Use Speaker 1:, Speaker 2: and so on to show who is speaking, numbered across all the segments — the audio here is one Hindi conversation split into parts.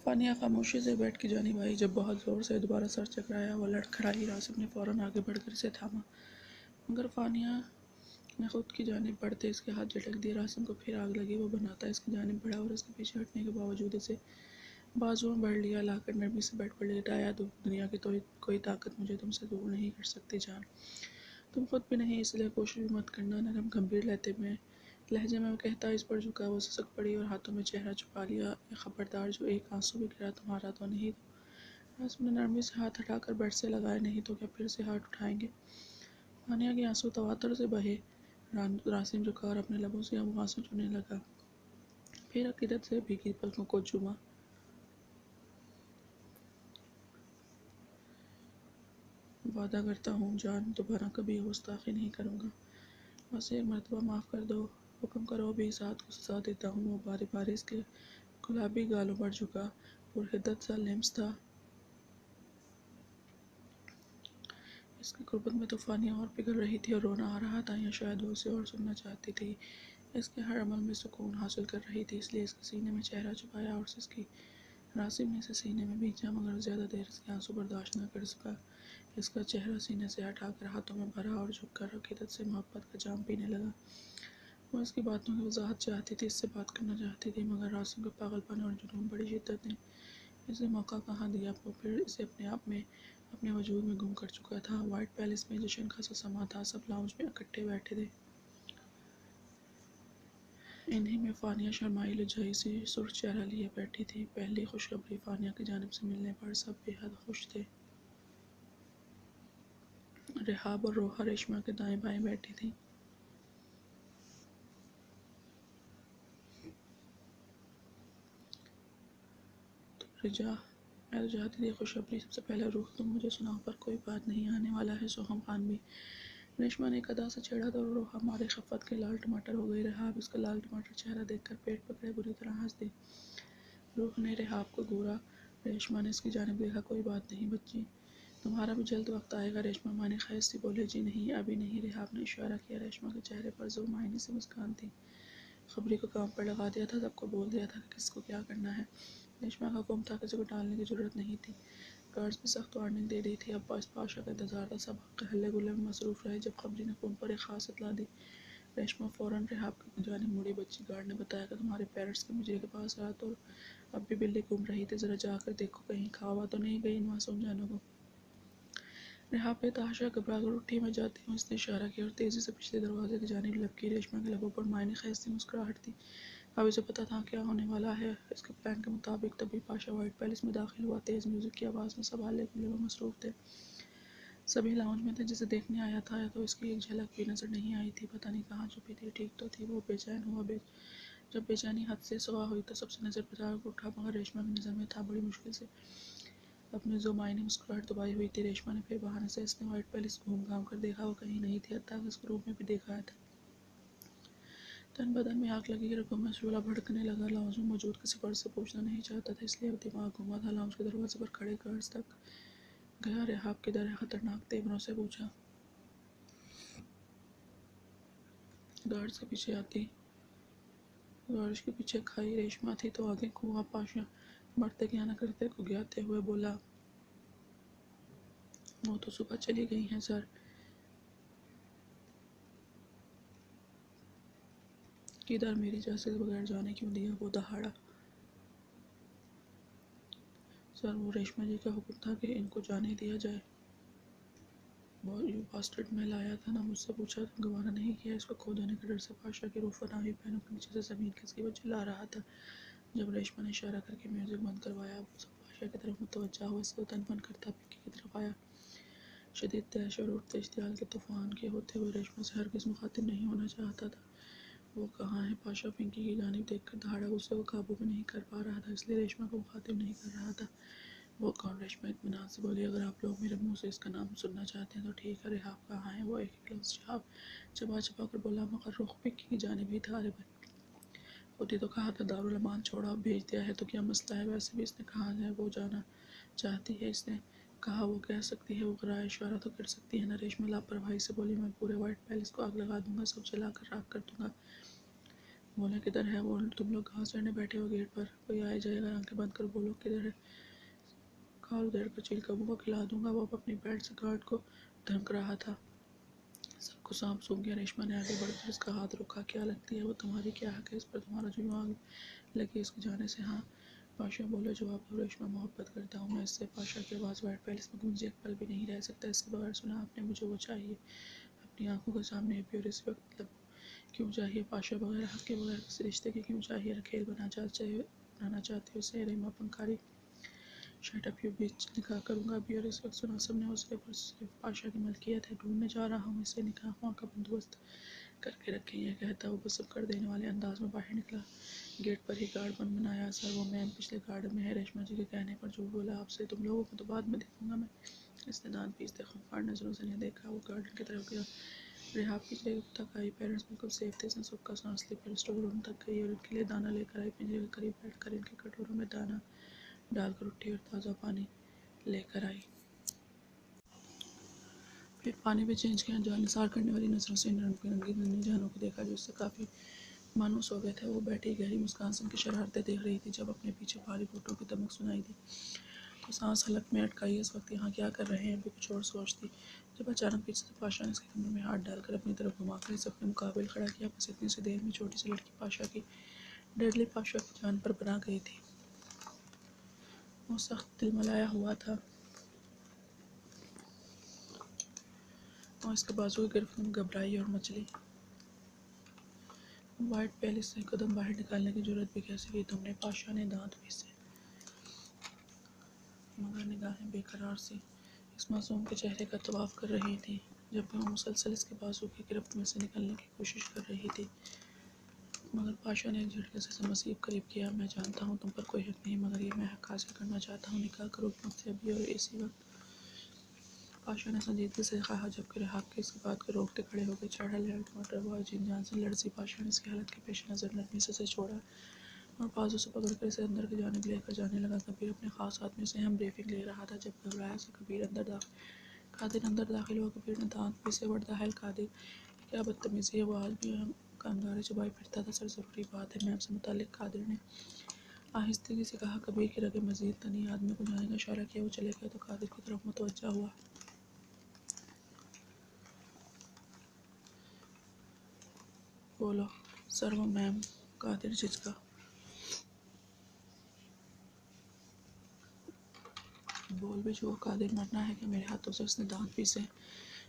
Speaker 1: फ़ानिया खामोशी से बेड की जानिब आई। जब बहुत ज़ोर से दोबारा सर चकराया, वो लड़खड़ाई। रासिम ने फ़ौरन आगे बढ़कर इसे थामा, मगर फ़ानिया ने खुद की जानिब बढ़ते इसके हाथ झटक दिए। रासिम को फिर आग लगी। वो बनाता इसकी जानिब बढ़ा और इसके पीछे हटने के बावजूद इसे बाजुओं में भर लिया, लाकर नरमी से बेड पर लेटाया। दुनिया की कोई ताकत मुझे तुमसे दूर नहीं कर सकती जान, तुम खुद भी नहीं, इसलिए कोशिश भी मत करना। नरम गंभीर लहजे में वो कहता इस पर झुका। वो सिसक पड़ी और हाथों में चेहरा छुपा लिया। खबरदार, जो एक आंसू भी गिरा तुम्हारा तो नहीं। रासिम ने नरमी से हाथ हटाकर बेड से लगाए। नहीं तो क्या फिर से हाथ उठाएंगे? मानिया के आंसू तवातर से बहे। रासिम झुका और अपने लबों से वो आंसू चुनने लगा, फिर अकीदत से भीगी पलकों को चूमा। वादा करता हूँ जान, दोबारा कभी गुस्ताखी नहीं करूँगा। बस एक मरतबा माफ़ कर दो, हुक्म करो, अभी इस हाथ को सजा देता हूँ। वो बारी बारी इसके गुलाबी गालों पर झुका। पुरहिद्दत सा लिम्स था। इसकी गुर्बत में तूफानियाँ और पिघल रही थी और रोना आ रहा था, या शायद वो उसे और सुनना चाहती थी। इसके हर अमल में सुकून हासिल कर रही थी, इसलिए इसके सीने में चेहरा छुपाया और सिसकी। रासिम ने इसे सीने में भींचा, मगर ज़्यादा देर इसके आंसू बर्दाश्त न कर सका। इसका चेहरा सीने से हटाकर हाथों में भरा और झुककर अकीदत से मोहब्बत का जाम पीने लगा। वो इसकी बातों की वजाहत चाहती थी, इससे बात करना चाहती थी, मगर रासिम के पागलपन और जुनून बड़ी शिद्दत ने इसे मौका कहाँ दिया। वो फिर इसे अपने आप में, अपने वजूद में गुम कर चुका था। वाइट पैलेस में जश्न का सा समा था। सब लाउंज में इकट्ठे बैठे थे। इन्हीं में फ़ानिया शर्माई लजाई सी सुर्ख चेहरा लिए बैठी थी। पहली खुशखबरी फ़ानिया की जानिब से मिलने पर सब बेहद खुश थे। रेहाब और रोहा रेशमा के दाएं बाएं बैठी थी। रिजा, मैं तो चाहती थी खुशखबरी सबसे पहले रूह तुम मुझे सुनाओ, पर कोई बात नहीं, आने वाला है सोहम खान भी। रेशमा ने एक अदा से छेड़ा तो रोहा हमारे खफत के लाल टमाटर हो गई। रेहाब इसका लाल टमाटर चेहरा देखकर पेट पकड़े बुरी तरह हंस दी। रूह ने रेहाब को घूरा। रेशमा ने इसकी जानिब देखा। कोई बात नहीं बच्ची, तुम्हारा भी जल्द वक्त आएगा। रेशमा माने खैस सी बोले। जी नहीं, अभी नहीं। रेहाब ने इशारा किया। रेशमा के चेहरे पर जो मायने से मुस्कान थी। खबरी को काम पर लगा दिया था, सबको बोल दिया था कि किसको क्या करना है। रेशमा का हुक्म था, किसी को टालने की जरूरत नहीं थी। गार्ड्स भी सख्त वार्निंग दे दी थी। अब्बास पाशा का इंतजार था। सब हल्ले गुल्ले में मसरूफ रहे। जब खबरी ने फ़ोन पर एक खास इतला दी, रेशमा फ़ौरन रेहाब की जानिब मुड़ी। बच्ची, गार्ड ने बताया कि तुम्हारे पेरेंट्स के मुझे के पास रात और अब भी बिल्ली घूम रही थी। ज़रा जाकर देखो, कहीं खावा तो नहीं गई इन मासूम जानों को। रेहाब बेतहाशा घबरा कर उठी। मैं जाती हूँ, इसने इशारा किया और तेज़ी से पिछले दरवाजे की जानिब लपकी। रेशमा के लबों पर मायने खैस सी मुस्कुराहट थी। अब इसे पता था क्या होने वाला है। इसके प्लान के मुताबिक तभी पाशा वाइट पैलेस में दाखिल हुआ। तेज़ म्यूजिक की आवाज़ में सब हल्ले गुल्ले में मसरूफ थे। सभी लाउंज में थे। जिसे देखने आया था तो इसकी एक झलक भी नजर नहीं आई थी। पता नहीं कहाँ छुपी थी। ठीक तो थी। वो बेचैन हुआ। जब बेचैनी हद से सवा हुई तो सबसे नज़र बचा उठा, मगर रेशमा की नज़र में था। बड़ी मुश्किल से अपने जो मायने मुस्कुराहट दबाई हुई थी। रेशमा ने फिर बहाने से इसने वाइट पैलेस घूम घाम कर देखा। वो कहीं नहीं थी। हत्ता उसके रूप में भी देखा था। तन बदन में आग लगी रगों में शोला भड़कने लगा। लाउंज में मौजूद किसी फर्द से पूछना नहीं चाहता था, इसलिए अब दिमाग घुमा था। लाउंज के दरवाजे पर खड़े गार्ड्स तक गया। रेहाब किधर है? खतरनाक तेवरों से पूछा। गार्ड्स के पीछे आती। गार्ड्स के पीछे खाई रेशमा थी तो आगे कुआं पाशा बढ़ते क्या न करते को गिराते हुए बोला, वो तो सुबह चली गई हैं सर। किधर? मेरी इजाज़त के बगैर जाने क्यों दिया? वो दहाड़ा। सर, वो रेशमा जी का हुक्म था कि इनको जाने दिया जाए। बहुत यू बास्टर्ड में लाया था ना, मुझसे पूछा तो गवारा नहीं किया। इसको खो देने के डर से पाशा की रूह फना हुई पैरों के नीचे से ज़मीन खिसकी। वो चिल्ला रहा था। जब रेशमा ने इशारा करके म्यूजिक बंद करवाया, वो सब पाशा की तरफ मुतवज्जा हुआ। इसका तन मन करता पिक्की की तरफ आया। शदीद तैश और उठते इश्तियाल के तूफान के होते हुए रेशमा से हरगिज़ मुखातिब नहीं होना चाहता था। वो कहाँ है? पाशा पिंकी की जानिब देखकर दहाड़ा। गुस्से को काबू में नहीं कर पा रहा था, इसलिए रेशमा को मुखातिब नहीं कर रहा था। वो कौन? रेशमा इत्मीनान से बोली। अगर आप लोग मेरे मुंह से इसका नाम सुनना चाहते हैं तो ठीक है। रेहाब कहाँ है? वो एक एक लफ्ज़ चबा चबा कर बोला, मगर रुख पिंकी की जानिब ही था। अरे होती तो कहा था दारुल अमान छोड़ा, अब भेज दिया है तो क्या मसला है? वैसे भी इसने कहा है वो जाना चाहती है। इसने कहा वो कह सकती है, वो कराया इशारा तो कर सकती है ना। रेशमा लापरवाही से बोली, मैं पूरे वाइट पैलेस को आग लगा दूंगा, सब जला कर राख कर दूंगा। बोला किधर है वो, तुम लोग घास चढ़ने बैठे हो गेट पर, कोई आए जाएगा, आंखें बंद कर बोलो किधर है। खाओ देर पर चील कबू को खिला दूंगा। वो अपनी पैंट से गार्ड को धमक रहा था। सबको सांप सूख गया। रेशमा ने आगे बढ़कर उसका हाथ रोका। क्या लगती है वो तुम्हारी, क्या हक है इस पर तुम्हारा जो यूँ आग लगी इसके जाने से। हाँ पाशा बोले, जवाब दो। रेशमा, मोहब्बत करता हूँ मैं इससे। पाशा की आवाज़ वाइट पैलेस में गूंजी। एक पल भी नहीं रह सकता इसके बगैर। सुना आपने, मुझे वो चाहिए अपनी आंखों के सामने भी। और इस वक्त मतलब क्यों चाहिए पाशा, बगैर हक के, बगैर किसी रिश्ते के क्यों चाहिए। रखेल बनाना चाहती हो उसे। रेमा पंखारी, शट अप, यू बीच निकाह करूँगा अभी और इस वक्त। सुना सबने हौसले पर सिर्फ पाशा की मलकियत है। ढूंढने जा रहा हूँ इसे, निकाहों का बंदोबस्त करके रखें। यह कहता वो सब कर देने वाले अंदाज में बाहर निकला। गेट पर ही गार्ड बन बनाया। सर वो मैम पिछले गार्डन में है। रेशमा जी के कहने पर झूठ बोला आपसे। तुम लोगों को तो बाद में देखूंगा मैं। इसने दांत पीसते खूंखार नजरों से नहीं देखा। वो गार्डन की तरफ गया। रिहा पिछले तक आई। पेरेंट्स बिल्कुल सेफ थे। इसने सुख का सांस ली। फिर स्टोर रूम तक गई और इनके लिए दाना लेकर आई। पिंजरे के करीब बैठकर इनके कटोरों में दाना डालकर उठी और ताज़ा पानी लेकर आई। फिर पानी भी चेंज किया। जान निसार करने वाली नजरों से इन रंग बिरंगी नन्ही जानों को देखा जो इससे काफ़ी मानूस हो गए थे। वो बैठी गहरी मुस्कान से उनकी शरारतें देख रही थी। जब अपने पीछे भारी बूटों की दमक सुनाई दी तो सांस हलक में अटकाई। इस वक्त यहाँ क्या कर रहे हैं, अभी कुछ और सोचती जब अचानक पीछे से पाशा ने इसके कमरे में हाथ डालकर अपनी तरफ घुमाकर इसे अपने मुकाबले खड़ा किया। बस इतनी सी देर में छोटी सी लड़की पाशा की, डेडली पाशा की जान पर बना गई थी। वो सख्त तिलमिलाया हुआ था और इसके बाजू की गिरफ्त में घबराई और मचली। वाइट पैलेस से कदम बाहर निकालने की जरूरत भी कैसे हुई तुमने। पाशा ने दांत पीसे मगर निगाहें बेकरार सी इस मासूम के चेहरे का तवाफ कर रही थी। जब भी वो मुसलसल इसके बाजू की गिरफ्त में से निकलने की कोशिश कर रही थी। मगर पाशा ने एक झटके से इसे मज़ीद करीब किया। मैं जानता हूँ तुम पर कोई हक नहीं, मगर ये मैं हक हासिल करना चाहता हूँ। निकाह करो मुझसे अभी और इसी वक्त। पाशा ने संजीदगी से कहा जबकि रिहाब के इसकी बात को रोकते खड़े हो गए। चढ़ा लिया टमाटर हुआ जिन जान से लड़सी। पाशा ने इसकी हालत के पेश नज़र नरमी से छोड़ा और बाजू से पकड़कर इसे अंदर की जानिब लेकर जाने लगा। कबीर अपने खास आदमी से हम ब्रीफिंग ले रहा था जब घबराया से कादिर अंदर दाखिल हुआ। कबीर ने दांत पीसे। बढ़ता है कादिर, क्या बदतमीजी है। वो आज भी कानगारे चबाई फिरता था। सर ज़रूरी बात है मैम से मुतालिक, कादिर ने आहिस्तगी से कहा। कबीर की रगे मजीद तनी। आदमी को जाने का इशारा किया। वो चले गए तो कादिर की तरफ मुतवज्जा हुआ। बोलो सर। वो मैम, कादिर झिझका। बोल भी जो, कादिर मरना है कि मेरे हाथों से। उसने दांत पीसे।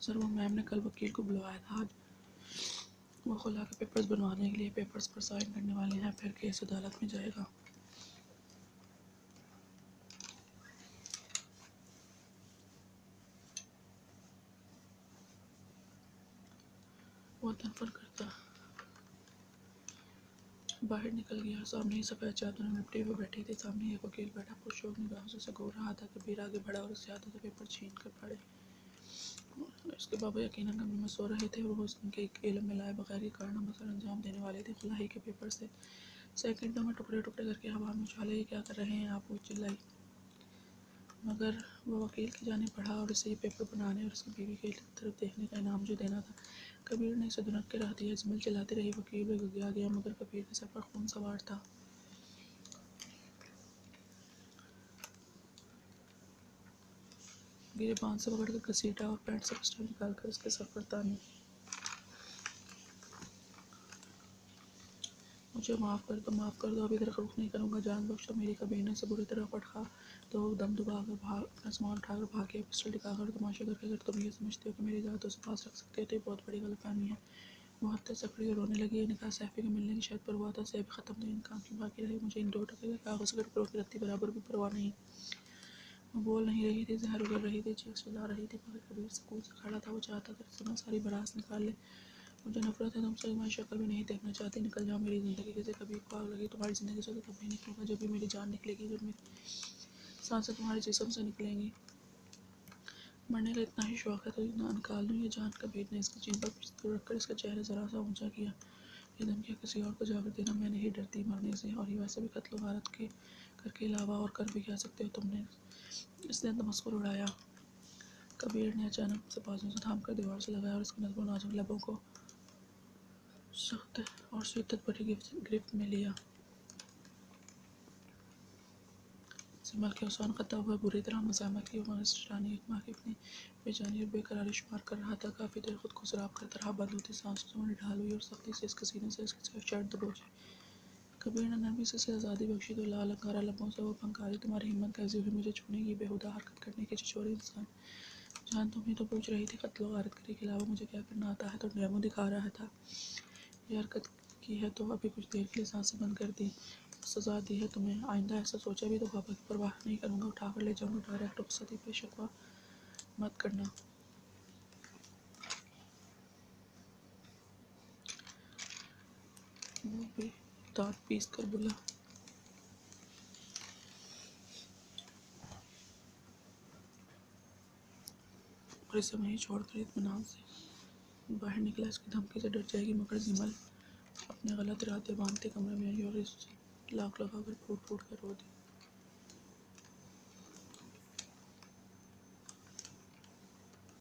Speaker 1: सर वो मैम ने कल वकील को बुलवाया था। आज वो खुला के पेपर्स बनवाने के लिए पेपर्स पर साइन करने वाले हैं। फिर केस अदालत में जाएगा। वो तनफर करता बाहर निकल गया। सामने ही सफ़ेद चादर में लिपटे हुए बैठी थी। सामने एक वकील बैठा पुरशोक निगाहों से उसे घूर रहा था। कबीर आगे बढ़ा और उससे हाथों से पेपर छीन कर पड़े। उसके बाबा यकीनन कमरे में सो रहे थे और वो उनके इल्म में लाए बगैर ही कारनामा सर अंजाम देने वाले थे। खुला ही के पेपर से सेकंडों में टुकड़े टुकड़े करके हवा में उछाले। ये क्या कर रहे हैं आप, वो चिल्लाई। मगर वो वकील की जानिब बढ़ा और इसे ये पेपर बनाने और उसकी बीवी की तरफ देखने का इनाम जो देना था। कबीर ने इसे धुनक के रख दिया। जिम्मल चलाती रही। वकील भी गया गया मगर कबीर के सर पर खून सवार था। गिरे बांध से पकड़कर घसीटा और पैंट से पिस्टल निकालकर उसके सर पर तानी। मुझे माफ़ कर दो, माफ़ कर दो, अभी तक रुख नहीं करूँगा, जान बख्श दो मेरी। कबीर ने उसे बुरी तरह पटका तो दम दबाकर अपना सामान उठाकर भाग गया। पिस्टल दिखाकर तमाशा करके अगर तुम ये समझते हो कि मेरी जात उसे पास रख सकते हो तो ये बहुत बड़ी गलतफहमी है। वो हत्या सकड़ी और रोने लगी। निकाह सैफी के मिलने की शर्त पर हुआ था। सैफी ख़त्म तो इन काम की बाकी रही। मुझे इन 2 टके के कागज़ के टुकड़ों की रत्ती बराबर भी परवाह नहीं। वो बोल नहीं रही थी, जहर उगल रही थी, चीख चिल्ला रही थी, मगर कबीर सुकून से खड़ा था। वो चाहता था कि सारी भड़ास निकाल ले। मुझे नफरत है तुमसे, तुम्हारी शक्ल भी नहीं देखना चाहती। निकल जाओ मेरी ज़िंदगी से। कभी को आग लगी तुम्हारी ज़िंदगी से तो तब भी निकलूँगा जब भी मेरी जान निकलेगी, जब मेरी सांसें तुम्हारे जिस्म से निकलेंगी। मरने का इतना ही शौक है तो इतना निकाल दूँ ये जान। कबीर ने इसकी चीन पर पिस्तौल रखकर इसका चेहरा ज़रा सा ऊंचा किया। ये धमकियाँ किसी और को जाकर देना, मैं नहीं डरती मरने से। और ये वैसे भी कत्ल गारत के करके अलावा और कर भी क्या सकते हो तुमने। इसने तमस्कुर उड़ाया। कबीर ने अचानक से बाजू से थाम कर दीवार से लगाया और उसके नज़्बो नाजुक लबों को सख्त और शिद्दत भरी गिरफ्त में लिया। सिमल के उसान करता हुआ बुरी तरह मज़ाहमत की। वाकिफ़ ने बेचैनी और बेकरारी शुमार कर रहा था। काफ़ी देर खुद को सराब करता रहा। बंद होती सांसों में ढाल हुई और सख्ती से इसके सीने से इसकी शर्ट दबोची। कबीर ने नरमी से इसे आज़ादी बख्शी तो लाल अंगारा लबों से वो फंकारी, तुम्हारी हिम्मत कैसी हुई मुझे छूने की, बेहुदा हरकत करने की, छिछोरे इंसान। जान तुम ही तो पूछ रही थी कत्ल व गारत के अलावा मुझे क्या करना आता है, तो डेमो दिखा रहा था। ये हरकत की है तो अभी कुछ देर के लिए सांसें बंद कर दी, सजा दी है तुम्हें। आइंदा ऐसा सोचा भी तो पापा की परवाह नहीं करूँगा, उठा कर ले जाऊँगा डायरेक्ट। रुखसती पे शक्वा मत करना। वो भी दांत पीस कर बोला। और इसे वहीं छोड़कर इत्मीनान से बाहर निकला। इसकी धमकी से डर जाएगी, मगर जिमल अपने गलत इरादे बांधते कमरे में आई और इस लाख लगाकर फूट फूट कर रो दी।